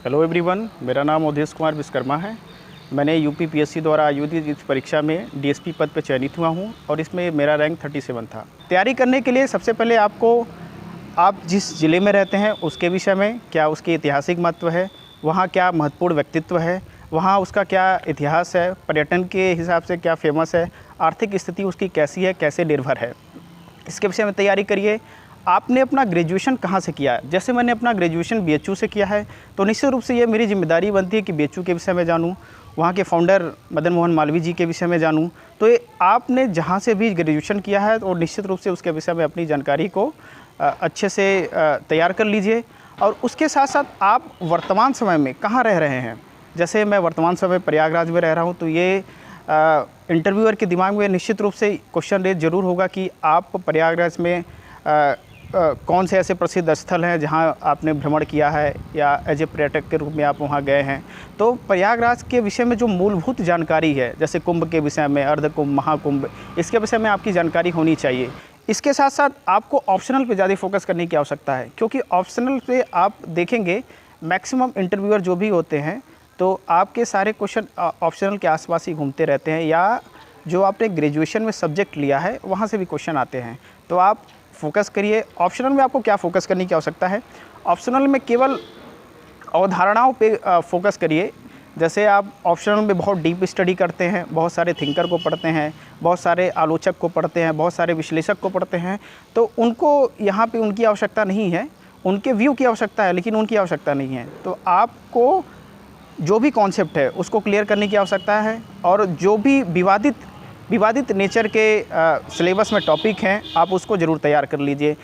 Hello everyone, मेरा नाम अवधेश कुमार विश्वकर्मा है। मैंने यूपीपीएससी द्वारा आयोजित इस परीक्षा में डीएसपी पद पर चयनित हुआ हूं और इसमें मेरा रैंक 37 था। तैयारी करने के लिए सबसे पहले आप जिस ज़िले में रहते हैं उसके विषय में क्या उसकी ऐतिहासिक महत्व है, वहाँ क्या महत्वपूर्ण व्यक्तित्व है, वहाँ उसका क्या इतिहास है, पर्यटन के हिसाब से क्या फेमस है, आर्थिक स्थिति उसकी कैसी है, कैसे निर्भर है, इसके विषय में तैयारी करिए। आपने अपना ग्रेजुएशन कहाँ से किया है? जैसे मैंने अपना ग्रेजुएशन बीएचयू से किया है, तो निश्चित रूप से ये मेरी जिम्मेदारी बनती है कि बीएचयू के विषय में जानूँ, वहाँ के फाउंडर मदन मोहन मालवीय जी के विषय में जानूँ। तो ये आपने जहाँ से भी ग्रेजुएशन किया है और निश्चित रूप से उसके विषय में अपनी जानकारी को अच्छे से तैयार कर लीजिए। और उसके साथ साथ आप वर्तमान समय में कहाँ रह रहे हैं। जैसे मैं वर्तमान समय प्रयागराज में रह रहा हूँ, तो ये इंटरव्यूअर के दिमाग में निश्चित रूप से क्वेश्चन रेज जरूर होगा कि आप प्रयागराज में कौन से ऐसे प्रसिद्ध स्थल हैं जहां आपने भ्रमण किया है या एज ए पर्यटक के रूप में आप वहां गए हैं। तो प्रयागराज के विषय में जो मूलभूत जानकारी है, जैसे कुंभ के विषय में, अर्धकुंभ, महाकुंभ, इसके विषय में आपकी जानकारी होनी चाहिए। इसके साथ साथ आपको ऑप्शनल पे ज़्यादा फोकस करने की आवश्यकता है, क्योंकि ऑप्शनल पे आप देखेंगे मैक्सिमम इंटरव्यूअर जो भी होते हैं तो आपके सारे क्वेश्चन ऑप्शनल के आसपास ही घूमते रहते हैं, या जो आपने ग्रेजुएशन में सब्जेक्ट लिया है वहाँ से भी क्वेश्चन आते हैं। तो आप फोकस करिए। ऑप्शनल में आपको क्या फोकस करने की आवश्यकता है? ऑप्शनल में केवल अवधारणाओं पे फोकस करिए। जैसे आप ऑप्शनल में बहुत डीप स्टडी करते हैं, बहुत सारे थिंकर को पढ़ते हैं, बहुत सारे आलोचक को पढ़ते हैं, बहुत सारे विश्लेषक को पढ़ते हैं, तो उनको यहाँ पे उनकी आवश्यकता नहीं है। उनके व्यू की आवश्यकता है, लेकिन उनकी आवश्यकता नहीं है। तो आपको जो भी कॉन्सेप्ट है उसको क्लियर करने की आवश्यकता है, और जो भी विवादित नेचर के सिलेबस में टॉपिक हैं आप उसको ज़रूर तैयार कर लीजिए।